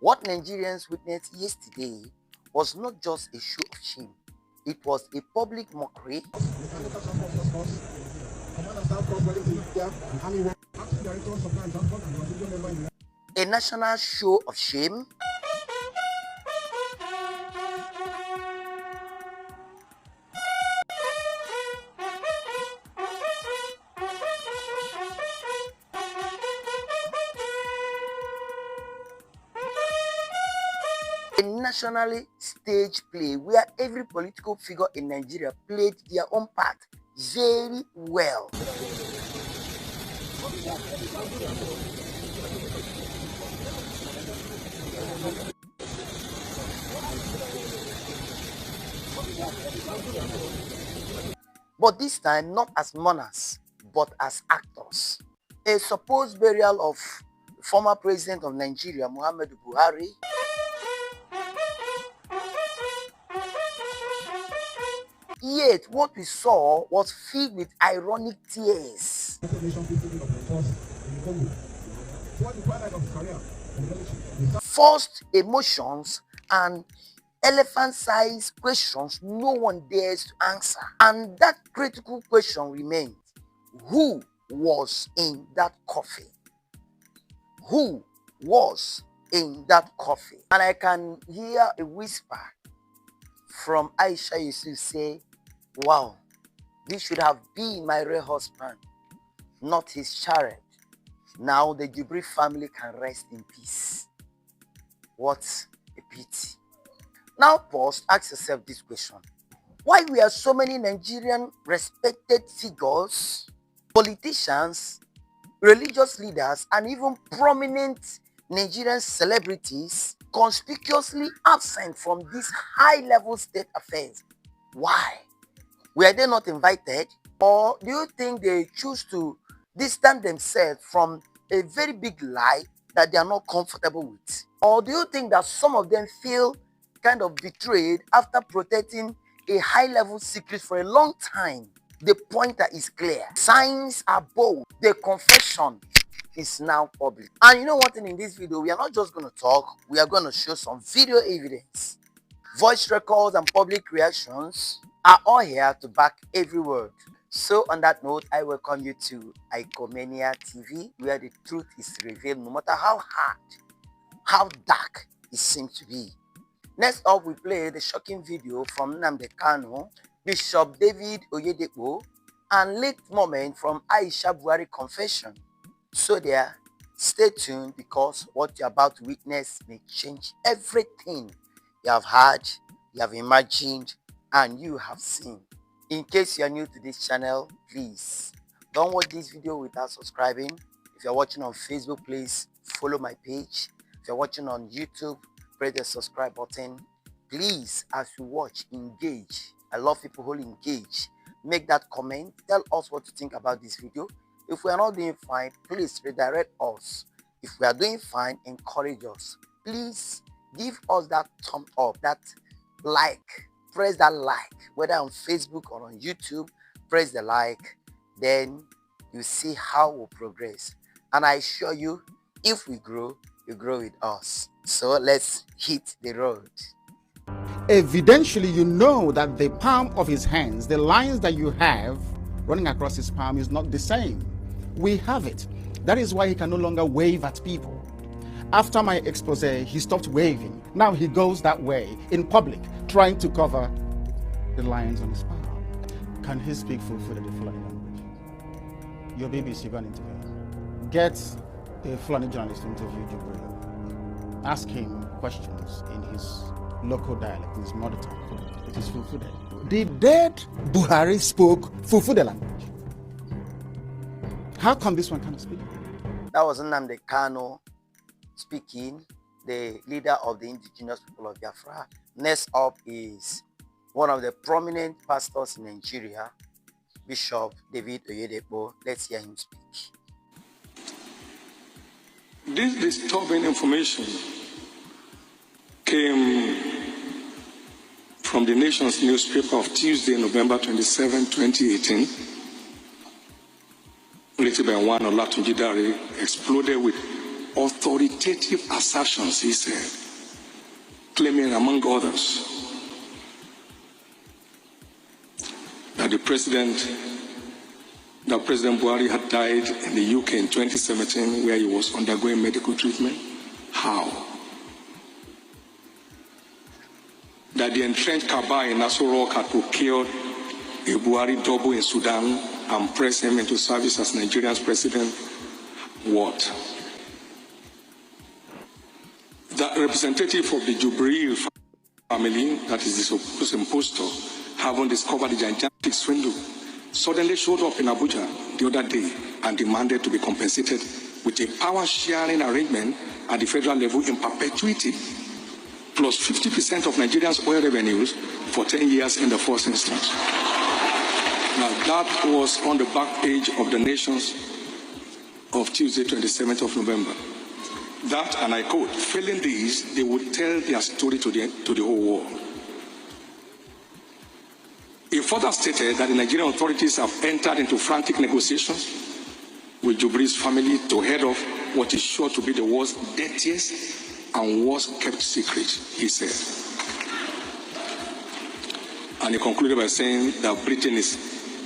What Nigerians witnessed yesterday was not just a show of shame, it was a public mockery, a national show of shame, a nationally staged play where every political figure in Nigeria played their own part very well. But this time, not as mourners, but as actors. A supposed burial of former president of Nigeria, Aisha Buhari, yet what we saw was filled with ironic tears. Forced emotions and elephant-sized questions no one dares to answer. And that critical question remains: who was in that coffin? Who was in that coffin? And I can hear a whisper from Aisha Yusuf say, wow, this should have been my real husband, not his child. Now the Jubril family can rest in peace. What a pity. Now pause, ask yourself this question. Why were so many Nigerian respected figures, politicians, religious leaders, and even prominent Nigerian celebrities conspicuously absent from these high-level state affairs? Why? Were they not invited? Or do you think they choose to distance themselves from a very big lie that they are not comfortable with? Or do you think that some of them feel kind of betrayed after protecting a high-level secret for a long time? The pointer is clear. Signs are bold. The confession is now public. And you know what, in this video, we are not just going to talk, we are going to show some video evidence. Voice records and public reactions are all here to back every word. So on that note, I welcome you to Icomania TV, where the truth is revealed no matter how hard, how dark it seems to be. Next up, we play the shocking video from Nnamdi Kanu, Bishop David Oyedepo, and late moment from Aisha Buhari confession. So there, stay tuned, because what you're about to witness may change everything you have heard, you have imagined, and you have seen. In case you are new to this channel, please don't watch this video without subscribing. If you're watching on Facebook, please follow my page. If you're watching on YouTube, press the subscribe button. Please, as you watch, engage. I love people who engage. Make that comment. Tell us what you think about this video. If we are not doing fine, please redirect us. If we are doing fine, encourage us. Please give us that thumb up, that like. Press that like, whether on Facebook or on YouTube. Press the like, then you see how we progress. And I assure you, if we grow, you grow with us. So let's hit the road. Evidentially, you know that the palm of his hands, the lines that you have running across his palm, is not the same. We have it. That is why he can no longer wave at people. After my expose, he stopped waving. Now he goes that way in public, trying to cover the lines on his palm. Can he speak Fulfulde Fulani language? Your BBC gone into it. Get a Fulani journalist to interview Jubril. Ask him questions in his local dialect, in his mother tongue. It is Fulfulde. The dead Buhari spoke Fulfulde language. How come this one cannot speak? That was Nnamdi Kanu speaking, the leader of the indigenous people of Biafra. Next up is one of the prominent pastors in Nigeria, Bishop David Oyedepo. Let's hear him speak. This disturbing information came from the Nation's newspaper of Tuesday, November 27, 2018. Written by one Olatunji Dare, exploded with authoritative assertions, he said, claiming, among others, that President Buhari had died in the UK in 2017 where he was undergoing medical treatment. How? That the entrenched Kaaba in Aso Rock had procured a Buhari double in Sudan and pressed him into service as Nigerian's president. What? That representative of the Jubril family, that is the supposed impostor, having discovered the gigantic swindle, suddenly showed up in Abuja the other day and demanded to be compensated with a power-sharing arrangement at the federal level in perpetuity, plus 50% of Nigerians' oil revenues for 10 years in the first instance. Now, that was on the back page of the Nations of Tuesday, 27th of November. That, and I quote, failing these, they would tell their story to the whole world. He further stated that the Nigerian authorities have entered into frantic negotiations with Jubril's family to head off what is sure to be the world's dirtiest and worst kept secret, he said. And he concluded by saying that Britain is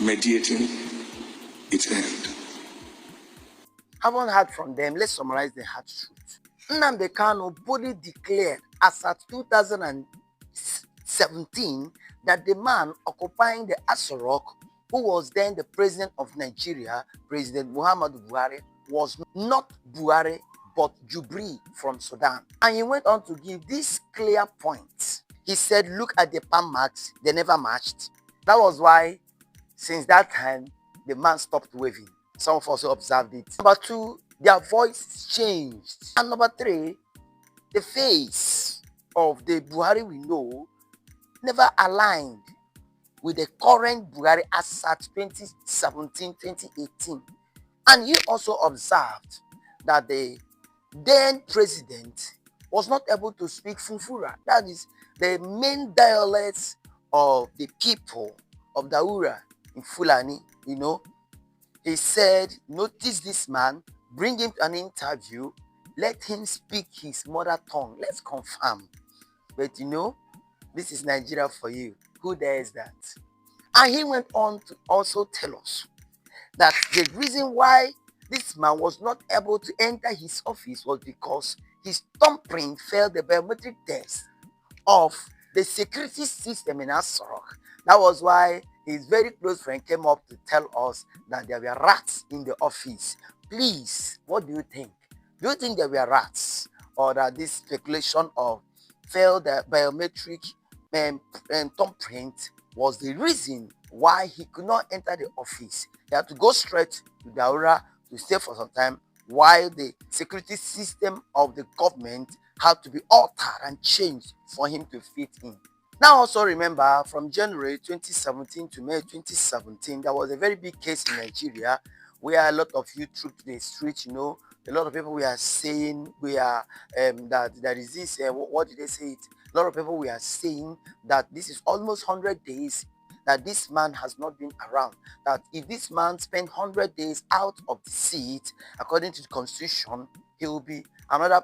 mediating its end. Haven't heard from them. Let's summarize the hard truth. Nnamdi Kanu boldly declared as at 2017 that the man occupying the Aso Rock, who was then the president of Nigeria, President Muhammadu Buhari, was not Buhari but Jubril from Sudan. And he went on to give these clear points. He said, look at the palm marks, they never matched. That was why, since that time, the man stopped waving. Some of us observed it. Number two, their voice changed. And number three, the face of the Buhari we know never aligned with the current Buhari as at 2017, 2018. And he also observed that the then president was not able to speak Funfura. That is the main dialects of the people of Daura in Fulani, you know. He said, notice this man, bring him to an interview, let him speak his mother tongue. Let's confirm. But you know, this is Nigeria for you. Who dares that? And he went on to also tell us that the reason why this man was not able to enter his office was because his thumbprint failed the biometric test of the security system in Aso Rock. That was why his very close friend came up to tell us that there were rats in the office. Please, what do you think? Do you think there were rats, or that this speculation of failed biometric thumbprint was the reason why he could not enter the office? He had to go straight to Daura to stay for some time while the security system of the government had to be altered and changed for him to fit in. Now also remember, from January 2017 to May 2017, there was a very big case in Nigeria where a lot of youth took to the street, you know. A lot of people were saying that there is this, what did they say it? A lot of people were saying that this is almost 100 days that this man has not been around. That if this man spent 100 days out of the seat, according to the constitution, he will be another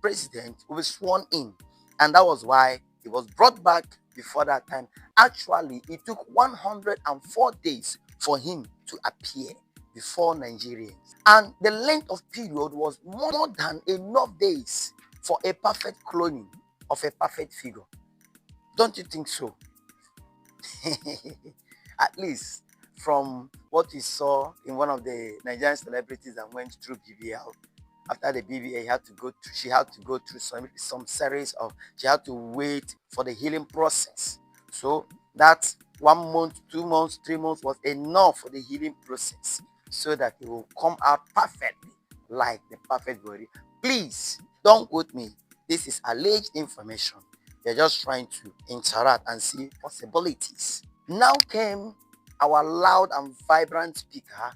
president who will be sworn in. And that was why he was brought back before that time. Actually, it took 104 days for him to appear before Nigerians. And the length of period was more than enough days for a perfect cloning of a perfect figure. Don't you think so? At least from what we saw in one of the Nigerian celebrities that went through BBL. After the BBA, she had to go through some series of, she had to wait for the healing process. So that 1 month, 2 months, 3 months was enough for the healing process so that it will come out perfectly like the perfect body. Please don't quote me. This is alleged information. They're just trying to interact and see possibilities. Now came our loud and vibrant speaker,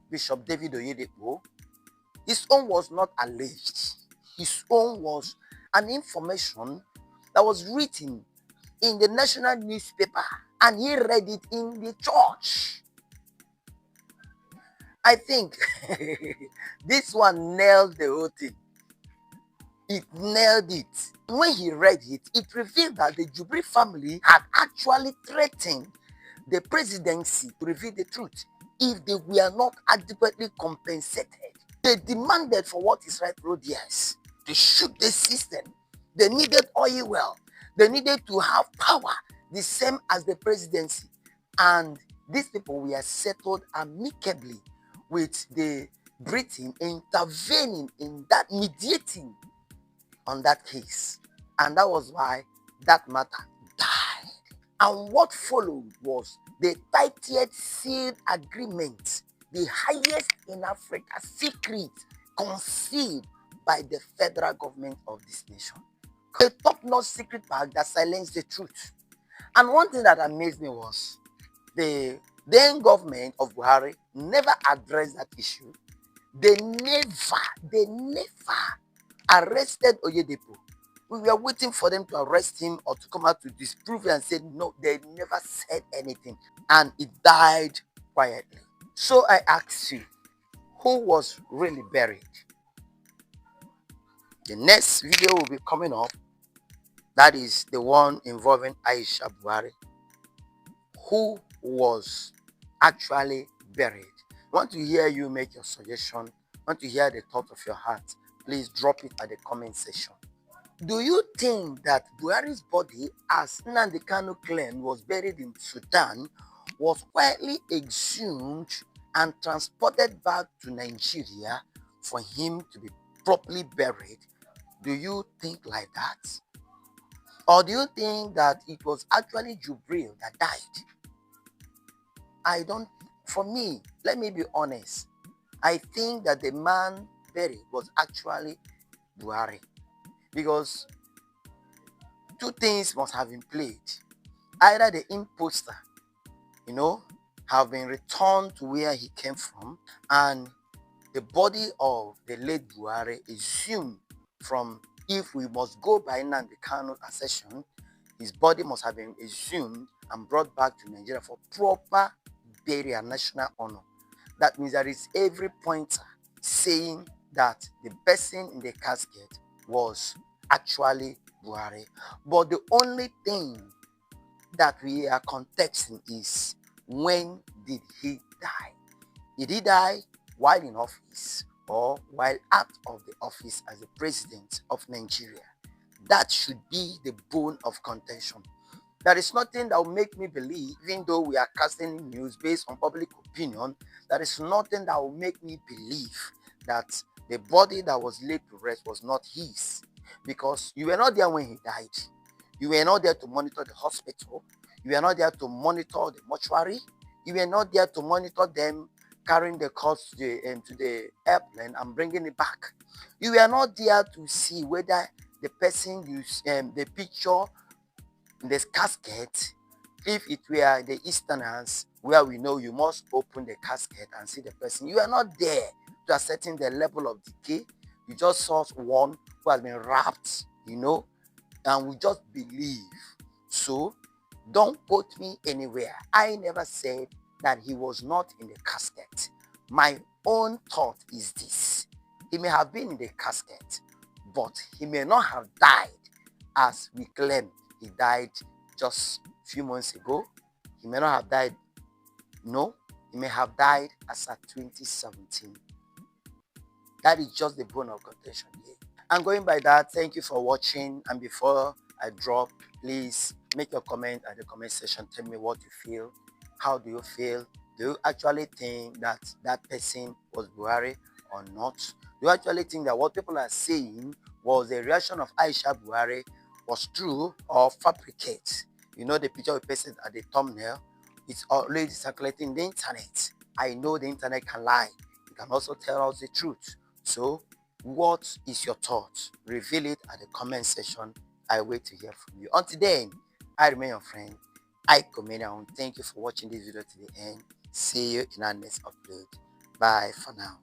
Bishop David Oyedepo. His own was not alleged. His own was an information that was written in the national newspaper and he read it in the church. I think this one nailed the whole thing. It nailed it. When he read it, it revealed that the Jubril family had actually threatened the presidency to reveal the truth if they were not adequately compensated. They demanded for what is rightful theirs. They shook the system. They needed oil well. They needed to have power, the same as the presidency. And these people were settled amicably with the Britain intervening in that, mediating on that case. And that was why that matter died. And what followed was the 30th sealed agreement, the highest in Africa, secret, conceived by the federal government of this nation. A top-notch secret pact that silenced the truth. And one thing that amazed me was the then government of Buhari never addressed that issue. They never arrested Oyedepo. We were waiting for them to arrest him or to come out to disprove it and say, no, they never said anything. And it died quietly. So I ask you, who was really buried? The next video will be coming up. That is the one involving Aisha Buhari. Who was actually buried? I want to hear you make your suggestion. I want to hear the thought of your heart. Please drop it at the comment section. Do you think that Buhari's body, as Nnamdi Kanu claimed, was buried in Sudan, was quietly exhumed and transported back to Nigeria for him to be properly buried? Do you think like that? Or do you think that it was actually Jubril that died? For me, let me be honest. I think that the man buried was actually Buhari. Because two things must have been played. Either the impostor, have been returned to where he came from, and the body of the late Buhari exhumed from, if we must go by Nnamdi Kanu's assertion, his body must have been exhumed and brought back to Nigeria for proper burial, national honor. That means there is every pointer saying that the person in the casket was actually Buhari. But the only thing that we are contexting is, when did he die? Did he die while in office or while out of the office as the president of Nigeria? That should be the bone of contention. There is nothing that will make me believe, even though we are casting news based on public opinion, there is nothing that will make me believe that the body that was laid to rest was not his. Because you were not there when he died. You were not there to monitor the hospital. You were not there to monitor the mortuary. You were not there to monitor them carrying the corpse to the airplane and bringing it back. You were not there to see whether the person used the picture in this casket, if it were the Easterners, where we know you must open the casket and see the person. You are not there to ascertain the level of decay. You just saw one who has been wrapped, and we just believe. So don't quote me anywhere. I never said that he was not in the casket. My own thought is this: he may have been in the casket, but he may not have died as we claim he died just a few months ago. He may not have died. No, he may have died as at 2017. That is just the bone of contention here. And going by that, thank you for watching. And before I drop, please make your comment at the comment section. Tell me what you feel. How do you feel? Do you actually think that that person was Buhari or not? Do you actually think that what people are saying was the reaction of Aisha Buhari was true or fabricate? The picture we pasted at the thumbnail, it's already circulating in the internet. I know the internet can lie. It can also tell us the truth. So what is your thought? Reveal it at the comment section. I wait to hear from you. Until then, I remain your friend, Icomania. Thank you for watching this video to the end. See you in our next upload. Bye for now.